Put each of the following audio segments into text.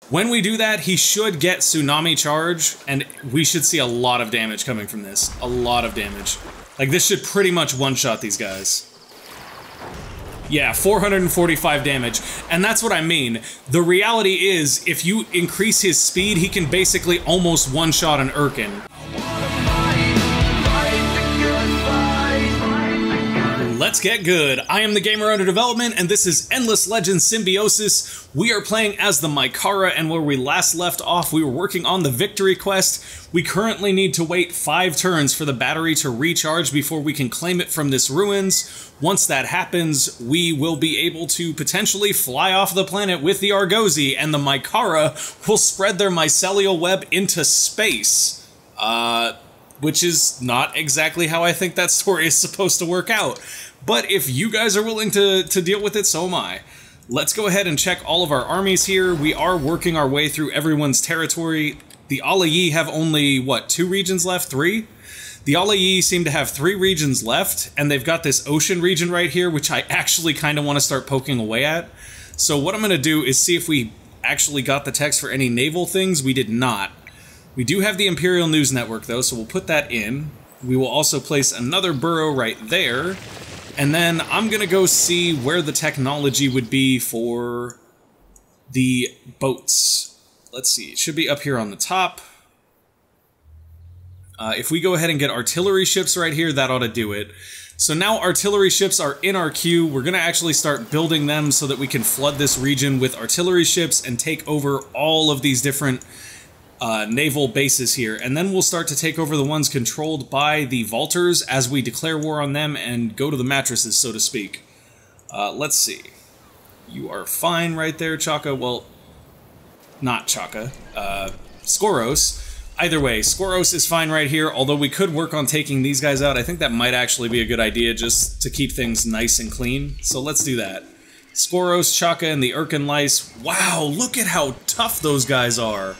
When we do that, he should get Tsunami Charge, and we should see a lot of damage coming from this. A lot of damage. Like, this should pretty much one-shot these guys. Yeah, 445 damage. And that's what I mean. The reality is, if you increase his speed, he can basically almost one-shot an Urkan. Let's get good. I am the gamer under development, and this is Endless Legends Symbiosis. We are playing as the Mykara, and where we last left off, we were working on the victory quest. We currently need to wait 5 turns for the battery to recharge before we can claim it from this ruins. Once that happens, we will be able to potentially fly off the planet with the Fungosy, and the Mykara will spread their mycelial web into space. Which is not exactly how I think that story is supposed to work out. But if you guys are willing to deal with it, so am I. Let's go ahead and check all of our armies here. We are working our way through everyone's territory. The Auriga have only, what, 2 regions left? 3? The Auriga seem to have 3 regions left, and they've got this ocean region right here, which I actually kind of want to start poking away at. So what I'm going to do is see if we actually got the text for any naval things. We did not. We do have the Imperial News Network, though, so we'll put that in. We will also place another burrow right there. And then I'm going to go see where the technology would be for the boats. Let's see. It should be up here on the top. If we go ahead and get artillery ships right here, that ought to do it. So now artillery ships are in our queue. We're going to actually start building them so that we can flood this region with artillery ships and take over all of these different naval bases here, and then we'll start to take over the ones controlled by the Vaulters as we declare war on them and go to the mattresses, so to speak. Let's see. You are fine right there, Chaka. Well, not Chaka. Skoros. Either way, Skoros is fine right here, although we could work on taking these guys out. I think that might actually be a good idea just to keep things nice and clean, so let's do that. Skoros, Chaka, and the Urkan lice. Wow, look at how tough those guys are.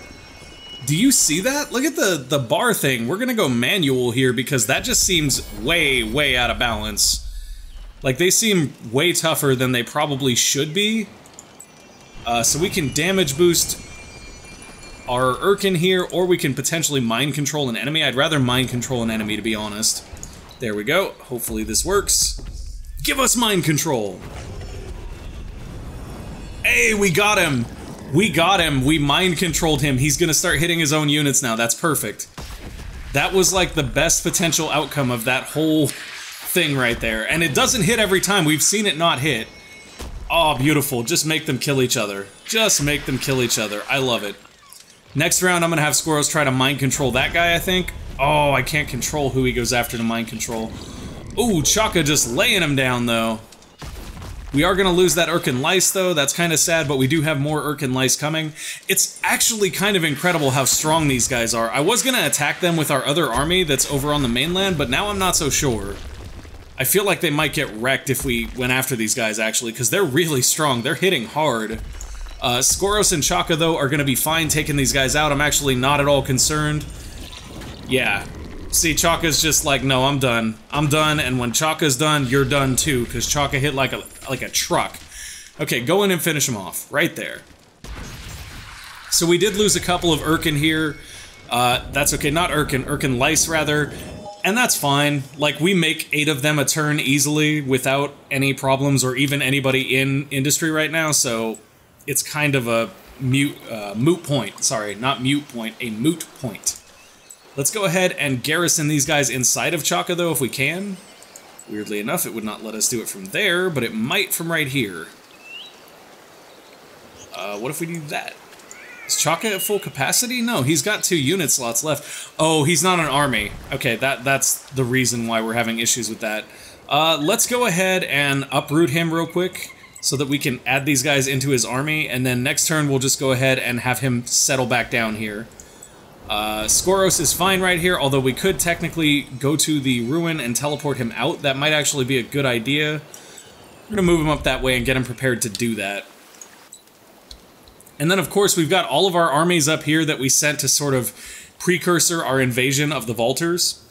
Do you see that? Look at the bar thing. We're gonna go manual here because that just seems way, way out of balance. Like, they seem way tougher than they probably should be. So we can damage boost our Urkan here, or we can potentially mind control an enemy. I'd rather mind control an enemy, to be honest. There we go. Hopefully this works. Give us mind control! Hey, we got him! We got him. We mind-controlled him. He's gonna start hitting his own units now. That's perfect. That was like the best potential outcome of that whole thing right there. And it doesn't hit every time. We've seen it not hit. Oh, beautiful. Just make them kill each other. Just make them kill each other. I love it. Next round, I'm gonna have Skoros try to mind-control that guy, I think. Oh, I can't control who he goes after to mind-control. Ooh, Chaka just laying him down, though. We are going to lose that Urkan lice, though. That's kind of sad, but we do have more Urkan lice coming. It's actually kind of incredible how strong these guys are. I was going to attack them with our other army that's over on the mainland, but now I'm not so sure. I feel like they might get wrecked if we went after these guys, actually, because they're really strong. They're hitting hard. Skoros and Chaka, though, are going to be fine taking these guys out. I'm actually not at all concerned. Yeah. See, Chaka's just like, no, I'm done. I'm done, and when Chaka's done, you're done too, because Chaka hit like a truck. Okay, go in and finish him off, right there. So we did lose a couple of Urkan here. That's okay, not Urkan, Urkan lice, rather. And that's fine. Like, we make 8 of them a turn easily without any problems, or even anybody in industry right now, so it's kind of a moot point. Sorry, not mute point, a moot point. Let's go ahead and garrison these guys inside of Chaka, though, if we can. Weirdly enough, it would not let us do it from there, but it might from right here. What if we do that? Is Chaka at full capacity? No, he's got 2 unit slots left. Oh, he's not an army. Okay, that's the reason why we're having issues with that. Let's go ahead and uproot him real quick so that we can add these guys into his army, and then next turn we'll just go ahead and have him settle back down here. Skoros is fine right here, although we could technically go to the ruin and teleport him out. That might actually be a good idea. We're going to move him up that way and get him prepared to do that. And then, of course, we've got all of our armies up here that we sent to sort of precursor our invasion of the Vaulters.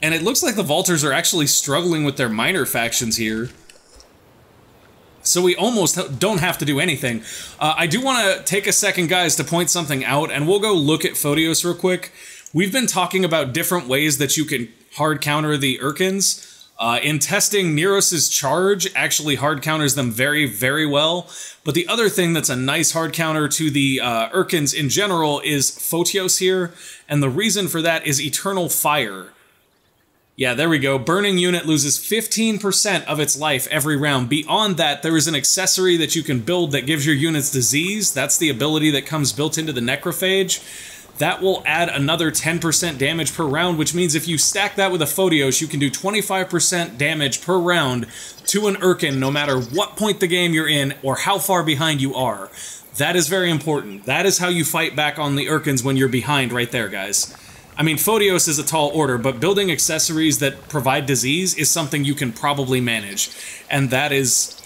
And it looks like the Vaulters are actually struggling with their minor factions here. So we almost don't have to do anything. I do want to take a second, guys, to point something out, and we'll go look at Photios real quick. We've been talking about different ways that you can hard counter the Urkans. In testing, Neros' charge actually hard counters them very, very well. But the other thing that's a nice hard counter to the Urkans in general is Photios here. And the reason for that is Eternal Fire. Yeah, there we go. Burning unit loses 15% of its life every round. Beyond that, there is an accessory that you can build that gives your units disease. That's the ability that comes built into the Necrophage. That will add another 10% damage per round, which means if you stack that with a Photios, you can do 25% damage per round to an Urkan, no matter what point the game you're in or how far behind you are. That is very important. That is how you fight back on the Urkans when you're behind right there, guys. I mean, Photios is a tall order, but building accessories that provide disease is something you can probably manage. And that is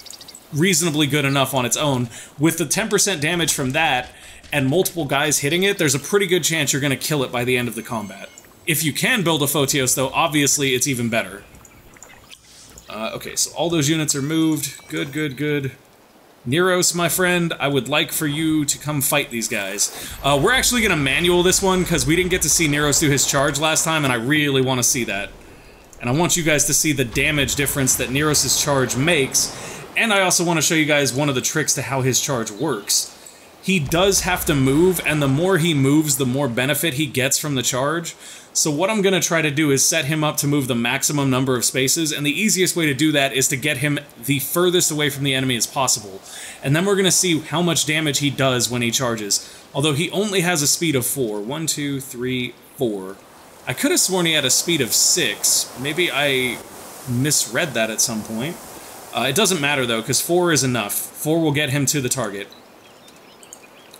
reasonably good enough on its own. With the 10% damage from that, and multiple guys hitting it, there's a pretty good chance you're going to kill it by the end of the combat. If you can build a Photios, though, obviously it's even better. Okay, so all those units are moved. Good, good, good. Neros, my friend, I would like for you to come fight these guys. We're actually going to manual this one, because we didn't get to see Neros do his charge last time, and I really want to see that. And I want you guys to see the damage difference that Neros' charge makes, and I also want to show you guys one of the tricks to how his charge works. He does have to move, and the more he moves, the more benefit he gets from the charge. So what I'm going to try to do is set him up to move the maximum number of spaces, and the easiest way to do that is to get him the furthest away from the enemy as possible. And then we're going to see how much damage he does when he charges. Although he only has a speed of 4. 1, 2, 3, 4. I could have sworn he had a speed of 6. Maybe I misread that at some point. It doesn't matter though, because 4 is enough. 4 will get him to the target.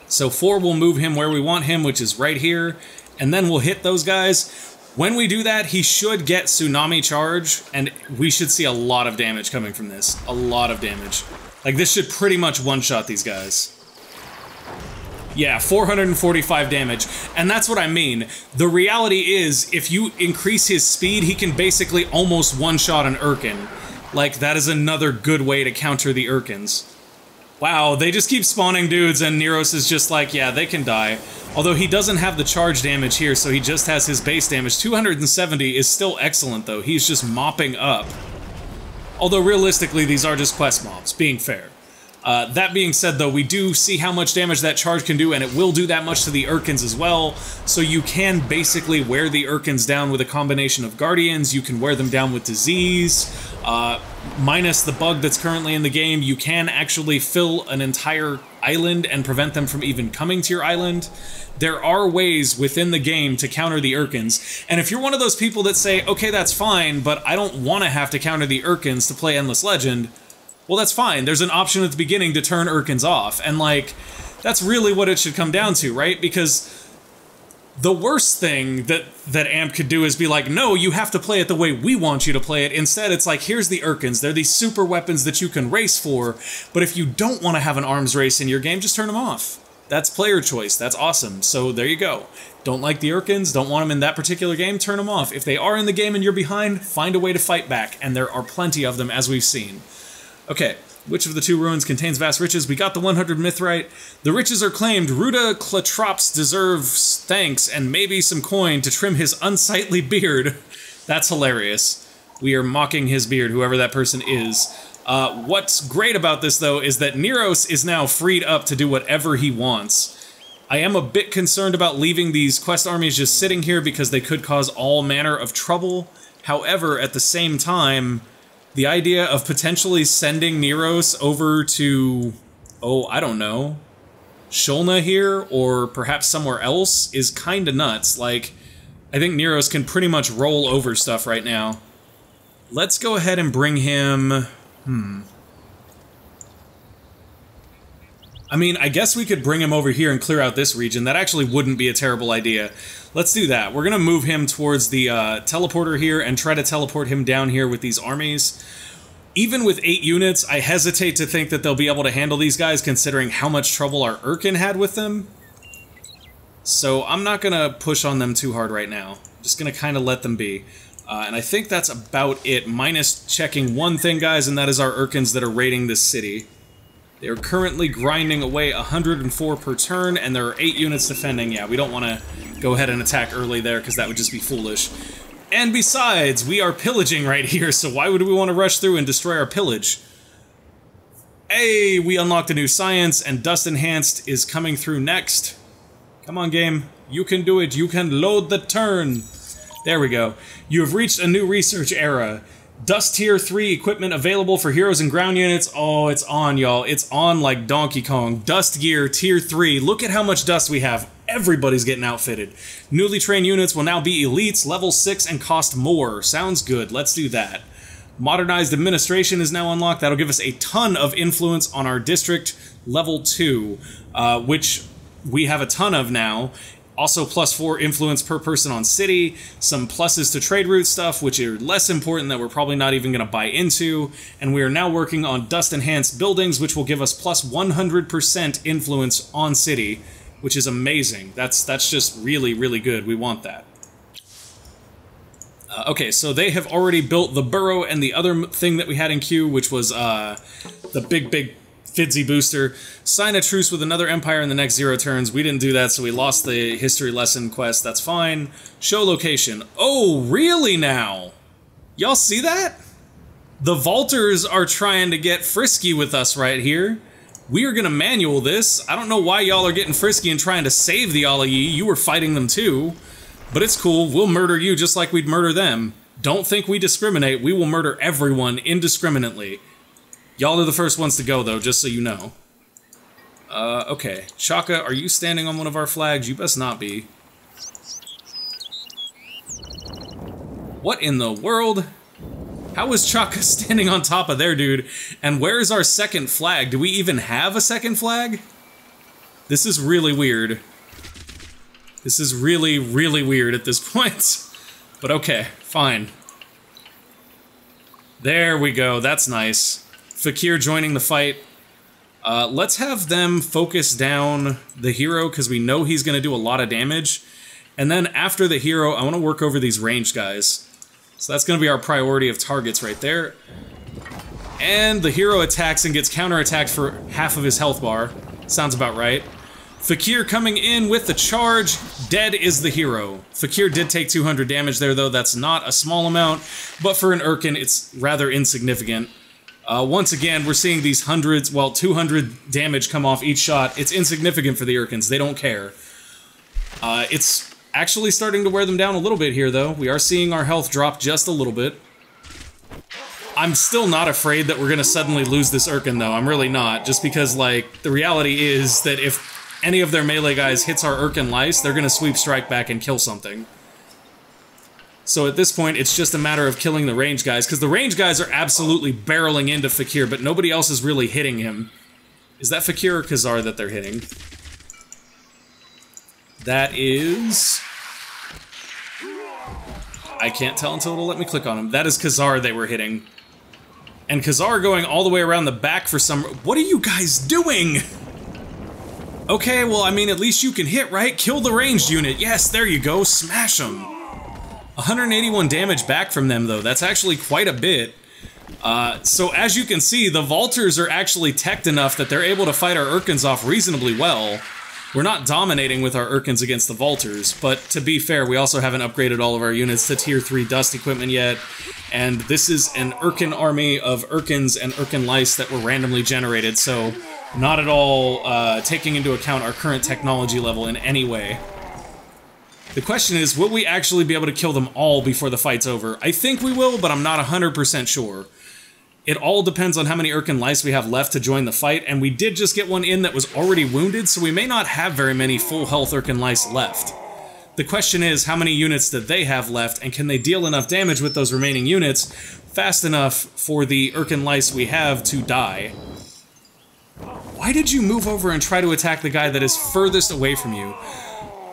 So 4 will move him where we want him, which is right here, and then we'll hit those guys. When we do that, he should get Tsunami Charge, and we should see a lot of damage coming from this. A lot of damage. Like, this should pretty much one-shot these guys. Yeah, 445 damage. And that's what I mean. The reality is, if you increase his speed, he can basically almost one-shot an Urkan. Like, that is another good way to counter the Urkans. Wow, they just keep spawning dudes, and Neros is just like, yeah, they can die. Although he doesn't have the charge damage here, so he just has his base damage. 270 is still excellent, though. He's just mopping up. Although, realistically, these are just quest mobs, being fair. That being said, though, we do see how much damage that charge can do, and it will do that much to the Urkans as well. So you can basically wear the Urkans down with a combination of Guardians. You can wear them down with disease. Minus the bug that's currently in the game, you can actually fill an entire island and prevent them from even coming to your island. There are ways within the game to counter the Urkans, and if you're one of those people that say, okay, that's fine, but I don't want to have to counter the Urkans to play Endless Legend, well, that's fine. There's an option at the beginning to turn Urkans off, and like, that's really what it should come down to, right? Because the worst thing that AMP could do is be like, no, you have to play it the way we want you to play it. Instead, it's like, here's the Urkans. They're these super weapons that you can race for, but if you don't want to have an arms race in your game, just turn them off. That's player choice. That's awesome. So there you go. Don't like the Urkans, don't want them in that particular game, turn them off. If they are in the game and you're behind, find a way to fight back, and there are plenty of them, as we've seen. Okay. Which of the two ruins contains vast riches? We got the 100 Mithrite. The riches are claimed. Ruda Clatrops deserves thanks and maybe some coin to trim his unsightly beard. That's hilarious. We are mocking his beard, whoever that person is. What's great about this, though, is that Neros is now freed up to do whatever he wants. I am a bit concerned about leaving these quest armies just sitting here because they could cause all manner of trouble. However, at the same time, the idea of potentially sending Neros over to, oh, I don't know, Shulna here, or perhaps somewhere else, is kinda nuts. Like, I think Neros can pretty much roll over stuff right now. Let's go ahead and bring him... I mean, I guess we could bring him over here and clear out this region. That actually wouldn't be a terrible idea. Let's do that. We're going to move him towards the teleporter here and try to teleport him down here with these armies. Even with 8 units, I hesitate to think that they'll be able to handle these guys considering how much trouble our Urkan had with them. So I'm not going to push on them too hard right now. I'm just going to kind of let them be. And I think that's about it, minus checking one thing, guys, and that is our Urkans that are raiding this city. They're currently grinding away 104 per turn, and there are 8 units defending. Yeah, we don't want to go ahead and attack early there, because that would just be foolish. And besides, we are pillaging right here, so why would we want to rush through and destroy our pillage? Hey, we unlocked a new science, and Dust Enhanced is coming through next. Come on, game. You can do it. You can load the turn. There we go. You have reached a new research era. Dust Tier 3 equipment available for heroes and ground units. Oh, it's on, y'all. It's on like Donkey Kong. Dust Gear Tier 3. Look at how much dust we have. Everybody's getting outfitted. Newly trained units will now be elites, level 6, and cost more. Sounds good. Let's do that. Modernized administration is now unlocked. That'll give us a ton of influence on our district level 2, which we have a ton of now. Also, +4 influence per person on city, some pluses to trade route stuff, which are less important that we're probably not even going to buy into, and we are now working on dust-enhanced buildings, which will give us +100% influence on city, which is amazing. That's just really, really good. We want that. Okay, so they have already built the burrow and the other thing that we had in queue, which was the big Fidzy booster. Sign a truce with another empire in the next 0 turns. We didn't do that, so we lost the history lesson quest. That's fine. Show location. Oh, really now? Y'all see that? The Vaulters are trying to get frisky with us right here. We are gonna manual this. I don't know why y'all are getting frisky and trying to save the Alayi. You were fighting them too. But it's cool. We'll murder you just like we'd murder them. Don't think we discriminate. We will murder everyone indiscriminately. Y'all are the first ones to go, though, just so you know. Okay. Shaka, are you standing on one of our flags? You best not be. What in the world? How is Chaka standing on top of their dude? And where is our second flag? Do we even have a second flag? This is really weird. This is really, really weird at this point. But okay, fine. There we go, that's nice. Fakir joining the fight. Let's have them focus down the hero, because we know he's going to do a lot of damage. And then after the hero, I want to work over these ranged guys. So that's going to be our priority of targets right there. And the hero attacks and gets counterattacked for half of his health bar. Sounds about right. Fakir coming in with the charge. Dead is the hero. Fakir did take 200 damage there, though. That's not a small amount. But for an Urkan, it's rather insignificant. Once again, we're seeing these hundreds, well, 200 damage come off each shot. It's insignificant for the Urkans. They don't care. It's actually starting to wear them down a little bit here, though. We are seeing our health drop just a little bit. I'm still not afraid that we're going to suddenly lose this Urkan, though. I'm really not. Just because, like, the reality is that if any of their melee guys hits our Urkan lice, they're going to sweep strike back and kill something. So at this point, it's just a matter of killing the range guys, because the range guys are absolutely barreling into Fakir, but nobody else is really hitting him. Is that Fakir or Khazar that they're hitting? That is... I can't tell until it'll let me click on him. That is Khazar they were hitting. And Khazar going all the way around the back for some... What are you guys doing? Okay, well, I mean, at least you can hit, right? Kill the ranged unit. Yes, there you go. Smash them. 181 damage back from them, though. That's actually quite a bit. So as you can see, the Vaulters are actually teched enough that they're able to fight our Urkans off reasonably well. We're not dominating with our Urkans against the Vaulters, but to be fair, we also haven't upgraded all of our units to Tier 3 dust equipment yet, and this is an Urkan army of Urkans and Urkan lice that were randomly generated, so not at all taking into account our current technology level in any way. The question is, will we actually be able to kill them all before the fight's over? I think we will, but I'm not 100% sure. It all depends on how many Urkan lice we have left to join the fight, and we did just get one in that was already wounded, so we may not have very many full health Urkan lice left. The question is, how many units do they have left, and can they deal enough damage with those remaining units fast enough for the Urkan lice we have to die? Why did you move over and try to attack the guy that is furthest away from you?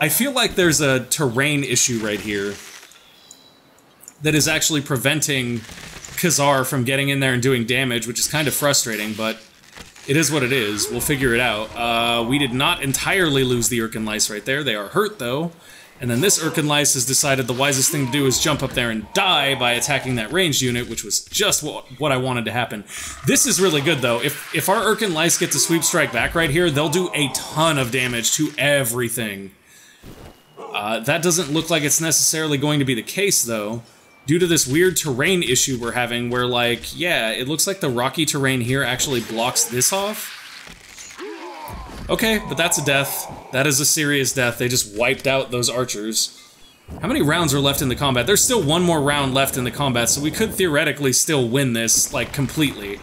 I feel like there's a terrain issue right here that is actually preventing Khazar from getting in there and doing damage, which is kind of frustrating, but it is what it is. We'll figure it out. We did not entirely lose the Urkan lice right there. They are hurt, though, And then this Urkan Lice has decided the wisest thing to do is jump up there and die by attacking that ranged unit, which was just what I wanted to happen. This is really good, though. If our Urkan Lice get to sweep strike back right here, they'll do a ton of damage to everything. That doesn't look like it's necessarily going to be the case, though, due to this weird terrain issue we're having where, like, yeah, it looks like the rocky terrain here actually blocks this off. Okay, but that's a death. That is a serious death. They just wiped out those archers. How many rounds are left in the combat? There's still one more round left in the combat, so we could theoretically still win this, like, completely.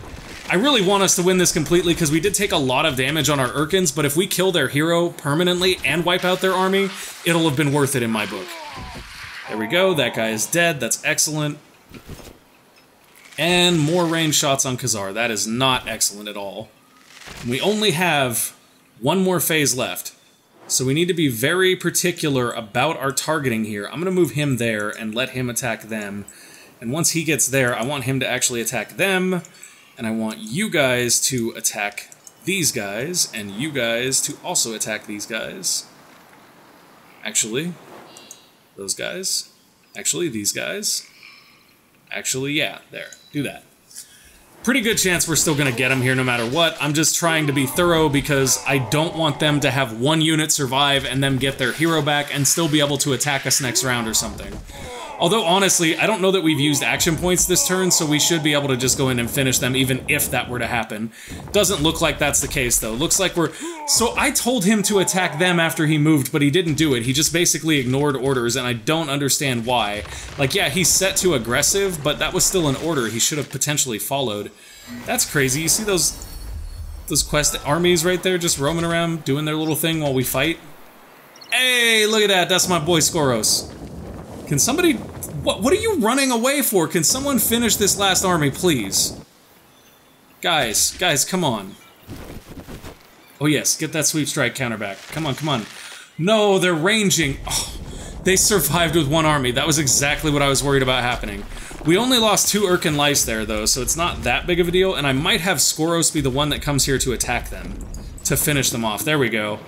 I really want us to win this completely because we did take a lot of damage on our Urkans, but if we kill their hero permanently and wipe out their army, it'll have been worth it in my book. There we go, that guy is dead, that's excellent. And more ranged shots on Khazar, that is not excellent at all. And we only have one more phase left, so we need to be very particular about our targeting here. I'm going to move him there and let him attack them, and once he gets there, I want him to actually attack them, and I want you guys to attack these guys, and you guys to also attack these guys. Actually, those guys. Actually, these guys. Actually, yeah, there. Do that. Pretty good chance we're still going to get them here no matter what. I'm just trying to be thorough because I don't want them to have one unit survive and then get their hero back and still be able to attack us next round or something. Although, honestly, I don't know that we've used action points this turn, so we should be able to just go in and finish them even if that were to happen. Doesn't look like that's the case, though. Looks like we're... So I told him to attack them after he moved, but he didn't do it. He just basically ignored orders, and I don't understand why. Like, yeah, he's set to aggressive, but that was still an order he should have potentially followed. That's crazy. You see those quest armies right there just roaming around, doing their little thing while we fight? Hey, look at that. That's my boy Skoros. Can somebody... What are you running away for? Can someone finish this last army, please? Guys, come on. Oh yes, get that sweep strike counter back. Come on. No, they're ranging. Oh, they survived with one army. That was exactly what I was worried about happening. We only lost 2 Urkan Lice there, though, so it's not that big of a deal, and I might have Skoros be the one that comes here to attack them. To finish them off. There we go.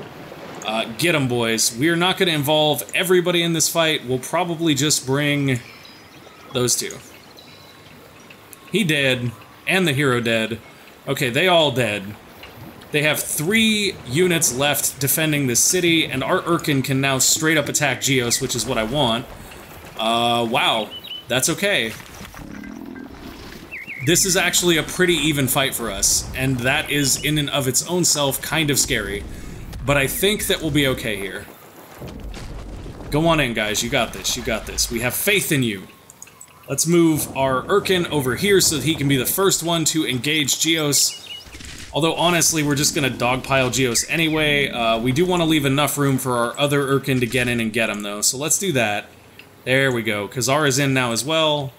Get them, boys. We are not going to involve everybody in this fight. We'll probably just bring those 2. He dead, and the hero dead. Okay, they all dead. They have 3 units left defending this city, and our Urkan can now straight up attack Geos, which is what I want. Wow. That's okay. This is actually a pretty even fight for us, and that is in and of its own self kind of scary. But I think that we'll be okay here. Go on in, guys. You got this. You got this. We have faith in you. Let's move our Urkan over here so that he can be the first one to engage Geos. Although, honestly, we're just going to dogpile Geos anyway. We do want to leave enough room for our other Urkan to get in and get him, though. So let's do that. There we go. Khazar is in now as well.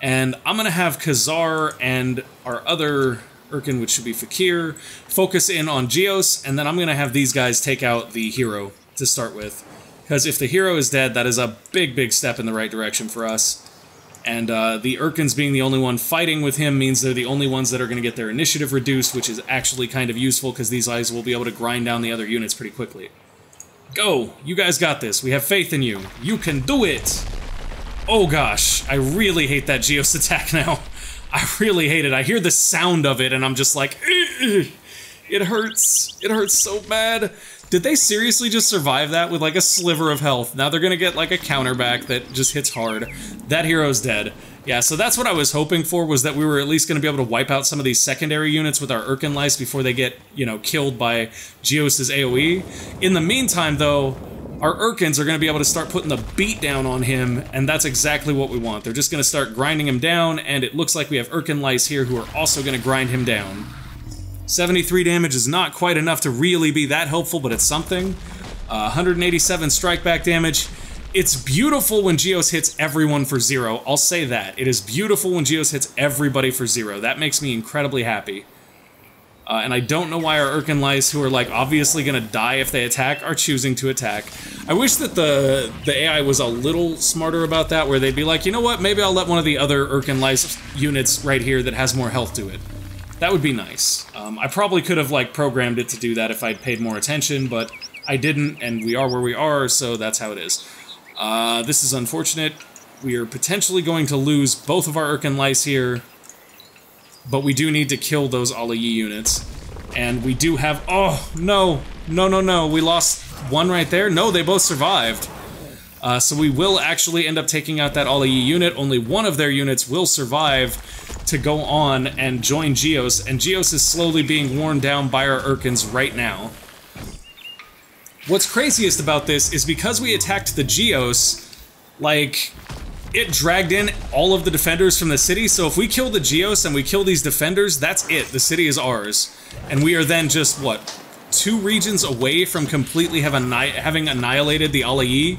And I'm going to have Khazar and our other Urkan, which should be Fakir, focus in on Geos, and then I'm going to have these guys take out the hero to start with. Because if the hero is dead, that is a big step in the right direction for us. And the Urkans being the only one fighting with him means they're the only ones that are going to get their initiative reduced, which is actually kind of useful because these guys will be able to grind down the other units pretty quickly. Go! You guys got this. We have faith in you. You can do it! Oh gosh, I really hate that Geos attack now. I really hate it. I hear the sound of it and I'm just like, ugh, it hurts. It hurts so bad. Did they seriously just survive that with like a sliver of health? Now they're gonna get like a counter back that just hits hard. That hero's dead. Yeah, so that's what I was hoping for, was that we were at least gonna be able to wipe out some of these secondary units with our Urkan Lice before they get, you know, killed by Geos' AoE. In the meantime, though, our Urkans are going to be able to start putting the beat down on him, and that's exactly what we want. They're just going to start grinding him down, and it looks like we have Urkan Lice here who are also going to grind him down. 73 damage is not quite enough to really be that helpful, but it's something. 187 strike back damage. It's beautiful when Geos hits everyone for 0. I'll say that. It is beautiful when Geos hits everybody for 0. That makes me incredibly happy. And I don't know why our Urkan Lice, who are like obviously gonna die if they attack, are choosing to attack. I wish that the AI was a little smarter about that, where they'd be like, you know what, maybe I'll let one of the other Urkan Lice units right here that has more health do it. That would be nice. I probably could have like programmed it to do that if I'd paid more attention, but I didn't, and we are where we are, so that's how it is. This is unfortunate. We are potentially going to lose both of our Urkan lice here, but we do need to kill those Auriga units. And we do have... Oh, no. No. We lost one right there. No, they both survived. So we will actually end up taking out that Auriga unit. Only one of their units will survive to go on and join Geos, and Geos is slowly being worn down by our Urkans right now. What's craziest about this is because we attacked the Geos, like, it dragged in all of the defenders from the city, so if we kill the Geos and we kill these defenders, that's it. The city is ours. And we are then just, what, 2 regions away from completely having annihilated the Auriga?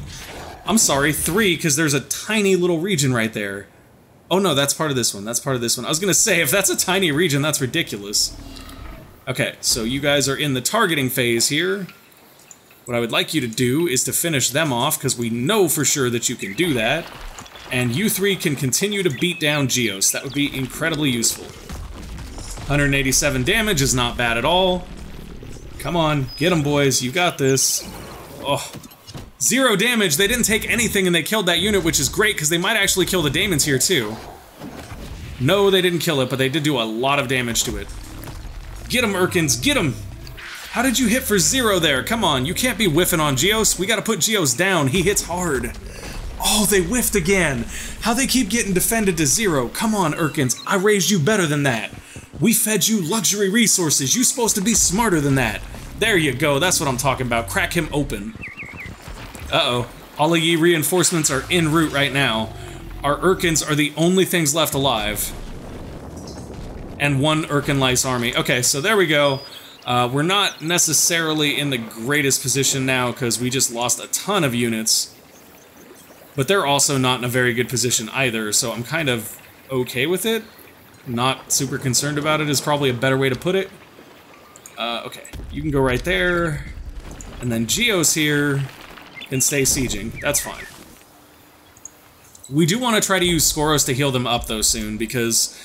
I'm sorry, 3, because there's a tiny little region right there. Oh no, that's part of this one, that's part of this one. I was gonna say, if that's a tiny region, that's ridiculous. Okay, so you guys are in the targeting phase here. What I would like you to do is to finish them off, because we know for sure that you can do that. And you 3 can continue to beat down Geos. That would be incredibly useful. 187 damage is not bad at all. Come on, get them, boys, you got this. Oh. 0 damage, they didn't take anything and they killed that unit, which is great because they might actually kill the daemons here too. No, they didn't kill it, but they did do a lot of damage to it. Get him, Urkans, get him! How did you hit for 0 there? Come on, you can't be whiffing on Geos. We gotta put Geos down, he hits hard. Oh, they whiffed again. How they keep getting defended to 0. Come on, Urkans, I raised you better than that. We fed you luxury resources, you're supposed to be smarter than that. There you go, that's what I'm talking about, crack him open. Uh-oh. Auriga reinforcements are en route right now. Our Urkans are the only things left alive. And 1 Urkan lice army. Okay, so there we go. We're not necessarily in the greatest position now because we just lost a ton of units. But they're also not in a very good position either, so I'm kind of okay with it. Not super concerned about it is probably a better way to put it. Okay, you can go right there. And then Geos here can stay sieging. That's fine. We do want to try to use Skoros to heal them up, though, soon, because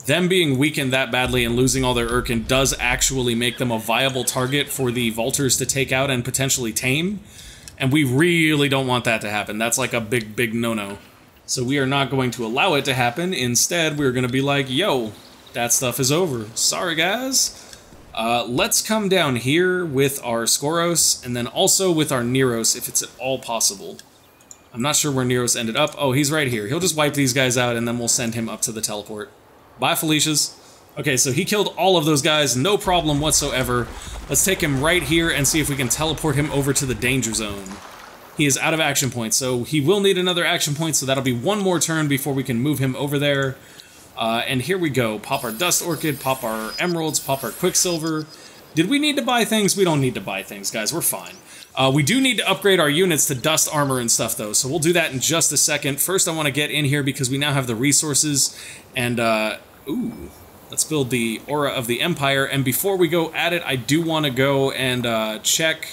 them being weakened that badly and losing all their Urkan does actually make them a viable target for the Vaulters to take out and potentially tame, and we really don't want that to happen. That's like a big, big no-no. So we are not going to allow it to happen. Instead, we're going to be like, yo, that stuff is over. Sorry, guys. Let's come down here with our Skoros, and then also with our Neros, if it's at all possible. I'm not sure where Neros ended up. Oh, he's right here. He'll just wipe these guys out, and then we'll send him up to the teleport. Bye, Felicias. Okay, so he killed all of those guys, no problem whatsoever. Let's take him right here and see if we can teleport him over to the danger zone. He is out of action points, so he will need another action point, so that'll be 1 more turn before we can move him over there. And here we go. Pop our Dust Orchid, pop our Emeralds, pop our Quicksilver. Did we need to buy things? We don't need to buy things, guys. We're fine. We do need to upgrade our units to Dust Armor and stuff, though, so we'll do that in just a second. First, I want to get in here because we now have the resources, and, ooh, let's build the Aura of the Empire, and before we go at it, I do want to go and check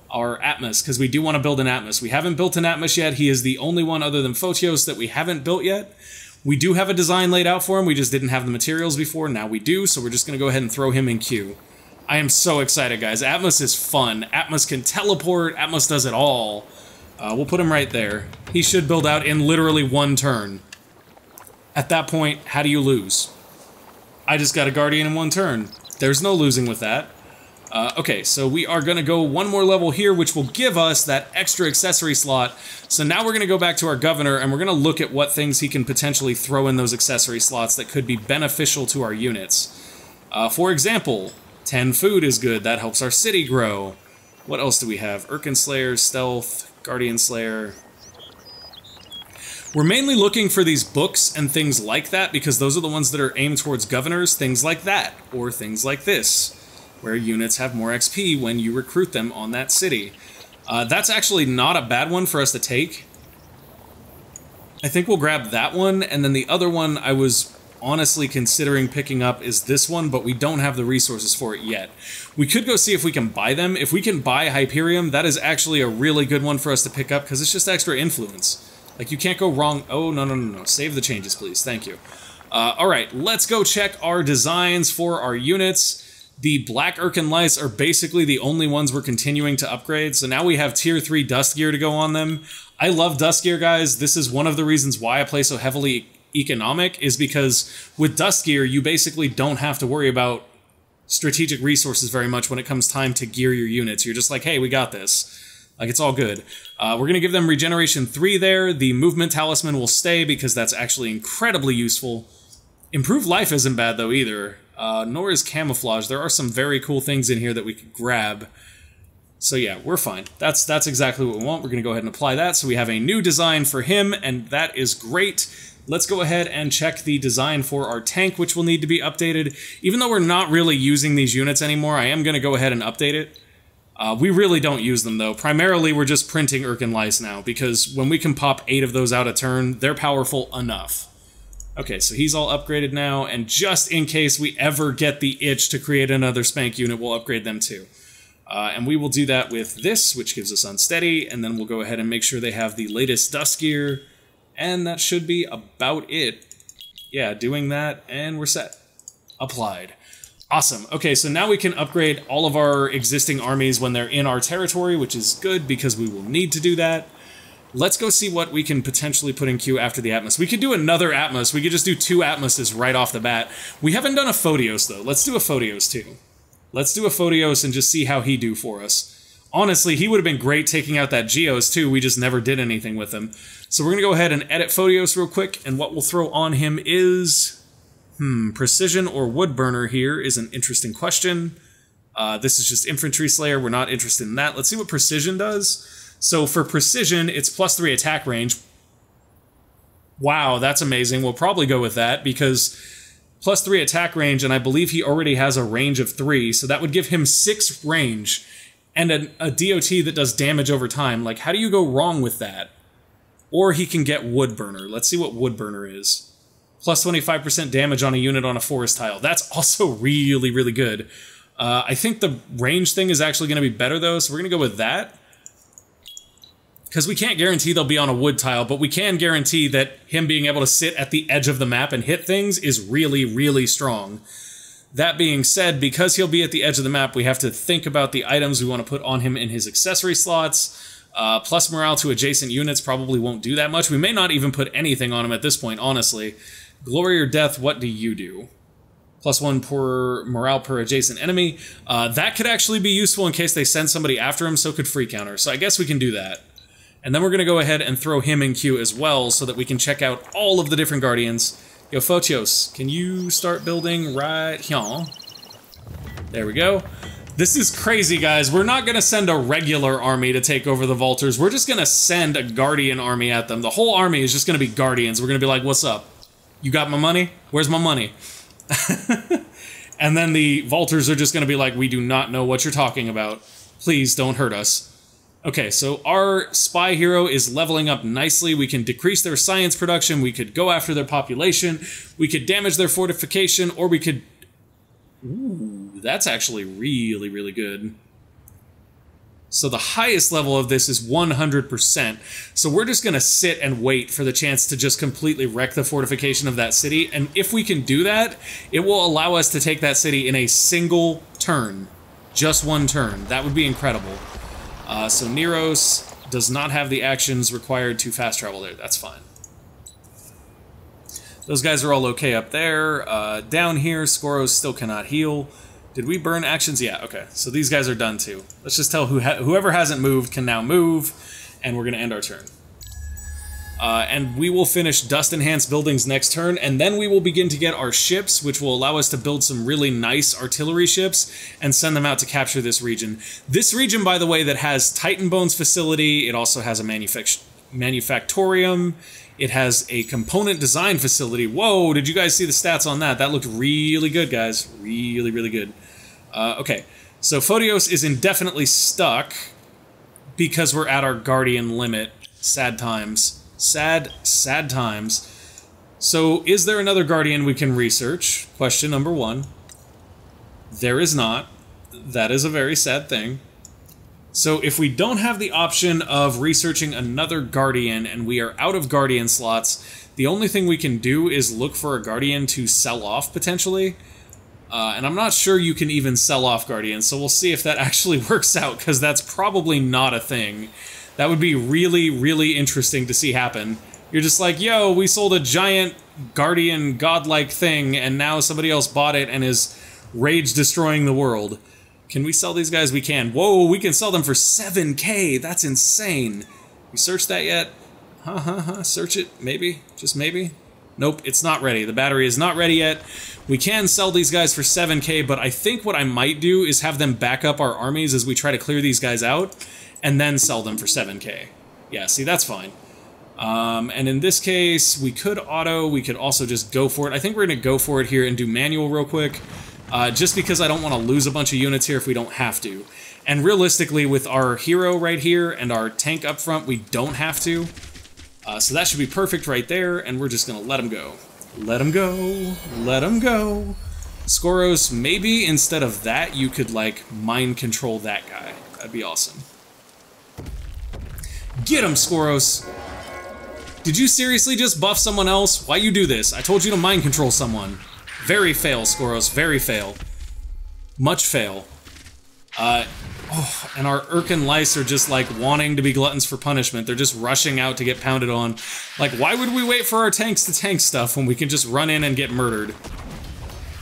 our Atmos, because we do want to build an Atmos. We haven't built an Atmos yet. He is the only one other than Photios that we haven't built yet. We do have a design laid out for him, we just didn't have the materials before, now we do, so we're just going to go ahead and throw him in queue. I am so excited, guys. Atmos is fun. Atmos can teleport, Atmos does it all. We'll put him right there. He should build out in literally 1 turn. At that point, how do you lose? I just got a Guardian in 1 turn. There's no losing with that. Okay, so we are going to go 1 more level here, which will give us that extra accessory slot. So now we're going to go back to our governor, and we're going to look at what things he can potentially throw in those accessory slots that could be beneficial to our units. For example, 10 food is good. That helps our city grow. What else do we have? Urkan Slayer, Stealth, Guardian Slayer. We're mainly looking for these books and things like that, because those are the ones that are aimed towards governors, things like that, or things like this, where units have more XP when you recruit them on that city. That's actually not a bad one for us to take. I think we'll grab that one, and then the other one I was honestly considering picking up is this one, but we don't have the resources for it yet. We could go see if we can buy them. If we can buy Hyperium, that is actually a really good one for us to pick up, because it's just extra influence. Like, you can't go wrong. Oh, no. Save the changes, please. Thank you. Alright, let's go check our designs for our units. The Black Urkan Lice are basically the only ones we're continuing to upgrade, so now we have Tier 3 Dust Gear to go on them. I love Dust Gear, guys. This is one of the reasons why I play so heavily economic, is because with Dust Gear, you basically don't have to worry about strategic resources very much when it comes time to gear your units. You're just like, hey, we got this. Like, it's all good. We're going to give them Regeneration 3 there. The Movement Talisman will stay because that's actually incredibly useful. Improved Life isn't bad, though, either. Nor is Camouflage. There are some very cool things in here that we could grab. So yeah, we're fine. That's exactly what we want. We're going to go ahead and apply that. So we have a new design for him, and that is great. Let's go ahead and check the design for our tank, which will need to be updated. Even though we're not really using these units anymore, I am going to go ahead and update it. We really don't use them, though. Primarily, we're just printing Urkan Lice now, because when we can pop 8 of those out a turn, they're powerful enough. Okay, so he's all upgraded now, and just in case we ever get the itch to create another Spank unit, we'll upgrade them too. And we will do that with this, which gives us Unsteady, and then we'll go ahead and make sure they have the latest Dust Gear, and that should be about it. Yeah, doing that, and we're set. Applied. Awesome. Okay, so now we can upgrade all of our existing armies when they're in our territory, which is good because we will need to do that. Let's go see what we can potentially put in queue after the Atmos. We could do another Atmos. We could just do 2 Atmoses right off the bat. We haven't done a Photios, though. Let's do a Photios, too. Let's do a Photios and just see how he do for us. Honestly, he would have been great taking out that Geos, too. We just never did anything with him. So we're going to go ahead and edit Photios real quick, and what we'll throw on him is... Precision or Woodburner here is an interesting question. This is just Infantry Slayer. We're not interested in that. Let's see what Precision does. So for Precision, it's +3 attack range. Wow, that's amazing. We'll probably go with that because +3 attack range, and I believe he already has a range of 3, so that would give him 6 range and a DOT that does damage over time. Like, how do you go wrong with that? Or he can get Woodburner. Let's see what Woodburner is. Plus 25% damage on a unit on a forest tile. That's also really, really good. I think the range thing is actually going to be better, though, so we're going to go with that. Because we can't guarantee they'll be on a wood tile, but we can guarantee that him being able to sit at the edge of the map and hit things is really, really strong. That being said, because he'll be at the edge of the map, we have to think about the items we want to put on him in his accessory slots. Plus morale to adjacent units probably won't do that much. We may not even put anything on him at this point, honestly. Glory or Death, what do you do? +1 per morale per adjacent enemy. That could actually be useful in case they send somebody after him, so could free counter. So I guess we can do that. And then we're going to go ahead and throw him in queue as well so that we can check out all of the different Guardians. Yo, Photios, can you start building right here? There we go. This is crazy, guys. We're not going to send a regular army to take over the Vultures. We're just going to send a Guardian army at them. The whole army is just going to be Guardians. We're going to be like, what's up? You got my money? Where's my money? And then the Vultures are just going to be like, we do not know what you're talking about. Please don't hurt us. Okay, so our spy hero is leveling up nicely. We can decrease their science production. We could go after their population. We could damage their fortification, or we could... Ooh, that's actually really, really good. So the highest level of this is 100%. So we're just going to sit and wait for the chance to just completely wreck the fortification of that city. And if we can do that, it will allow us to take that city in a single turn. Just one turn. That would be incredible. So Neros does not have the actions required to fast travel there. That's fine. Those guys are all okay up there. Down here, Skoros still cannot heal. Did we burn actions? Yeah, okay. So these guys are done too. Let's just tell whoever hasn't moved can now move, and we're going to end our turn. And we will finish dust-enhanced buildings next turn, and then we will begin to get our ships, which will allow us to build some really nice artillery ships and send them out to capture this region. This region, by the way, that has Titan Bones facility, it also has a manufactorium, it has a component design facility. Whoa, did you guys see the stats on that? That looked really good, guys. Really, really good. Okay, so Photios is indefinitely stuck because we're at our Guardian limit. Sad times. Sad, sad times. So, is there another Guardian we can research? Question number 1. There is not. That is a very sad thing. So, if we don't have the option of researching another Guardian and we are out of Guardian slots, the only thing we can do is look for a Guardian to sell off, potentially. And I'm not sure you can even sell off Guardians, so we'll see if that actually works out, because that's probably not a thing. That would be really, really interesting to see happen. You're just like, yo, we sold a giant guardian godlike thing, and now somebody else bought it and is rage destroying the world. Can we sell these guys? We can. Whoa, we can sell them for 7K. That's insane. You searched that yet? Search it, maybe, just maybe. Nope, it's not ready. The battery is not ready yet. We can sell these guys for 7K, but I think what I might do is have them back up our armies as we try to clear these guys out, and then sell them for 7K. Yeah, see, that's fine. And in this case, we could auto, we could also just go for it. I think we're going to go for it here and do manual real quick, just because I don't want to lose a bunch of units here if we don't have to. And realistically, with our hero right here and our tank up front, we don't have to. So that should be perfect right there, and we're just going to let him go. Let him go. Let him go. Skoros, maybe instead of that, you could, like, mind control that guy. That'd be awesome. Get him, Skoros! Did you seriously just buff someone else? Why you do this? I told you to mind control someone. Very fail, Skoros. Very fail. Much fail. And our Urkan lice are just, like, wanting to be gluttons for punishment. They're just rushing out to get pounded on. Like, why would we wait for our tanks to tank stuff when we can just run in and get murdered?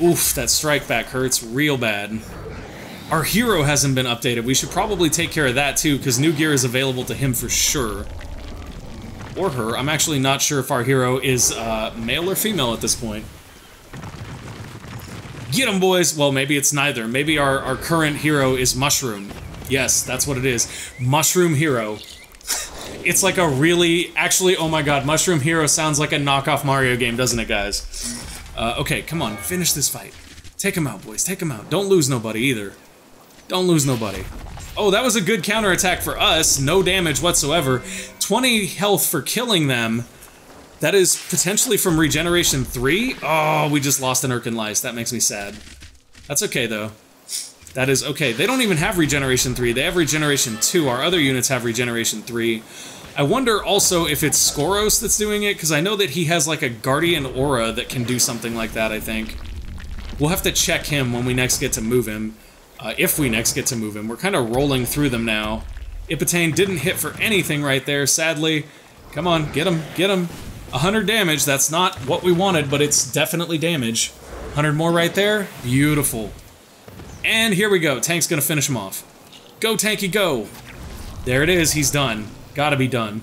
Oof, that strike back hurts real bad. Our hero hasn't been updated. We should probably take care of that, too, because new gear is available to him for sure. Or her. I'm actually not sure if our hero is male or female at this point. Get him, boys! Well, maybe it's neither. Maybe our current hero is Mushroom. Yes, that's what it is. Mushroom Hero. It's like a really... Actually, oh my god, Mushroom Hero sounds like a knockoff Mario game, doesn't it, guys? Okay, come on, finish this fight. Take him out, boys, take him out. Don't lose nobody, either. Don't lose nobody. Oh, that was a good counterattack for us. No damage whatsoever. 20 health for killing them. That is potentially from Regeneration 3? Oh, we just lost an Urkan Lice. That makes me sad. That's okay, though. That is okay. They don't even have Regeneration 3. They have Regeneration 2. Our other units have Regeneration 3. I wonder also if it's Skoros that's doing it, because I know that he has like a Guardian Aura that can do something like that, I think. We'll have to check him when we next get to move him. If we next get to move him. We're kind of rolling through them now. Ipotane didn't hit for anything right there, sadly. Come on, get him, get him. 100 damage, that's not what we wanted, but it's definitely damage. 100 more right there, beautiful. And here we go, Tank's gonna finish him off. Go, Tanky, go! There it is, he's done. Gotta be done.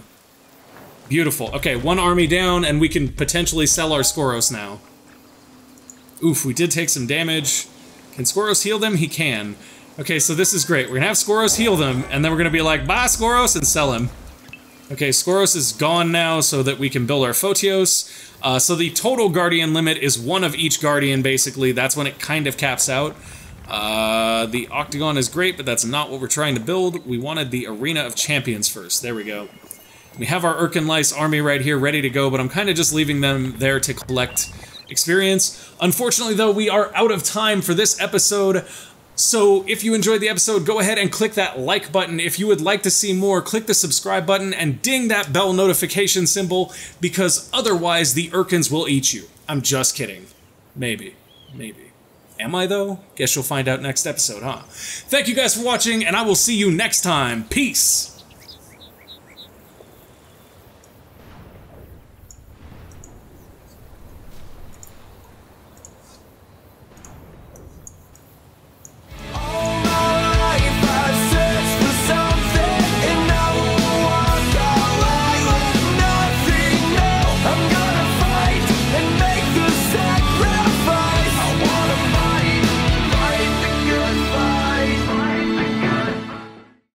Beautiful. Okay, one army down, and we can potentially sell our Skoros now. Oof, we did take some damage. Can Skoros heal them? He can. Okay, so this is great. We're gonna have Skoros heal them, and then we're gonna be like, bye, Skoros, and sell him. Okay, Skoros is gone now so that we can build our Photios. So the total Guardian limit is one of each Guardian, basically. That's when it kind of caps out. The Octagon is great, but that's not what we're trying to build. We wanted the Arena of Champions first. There we go. We have our Urkan Lice army right here ready to go, but I'm kind of just leaving them there to collect experience. Unfortunately, though, we are out of time for this episode. So if you enjoyed the episode, go ahead and click that like button. If you would like to see more, click the subscribe button and ding that bell notification symbol, because otherwise the Urkans will eat you. I'm just kidding. Maybe. Maybe. Am I, though? Guess you'll find out next episode, huh? Thank you guys for watching, and I will see you next time. Peace!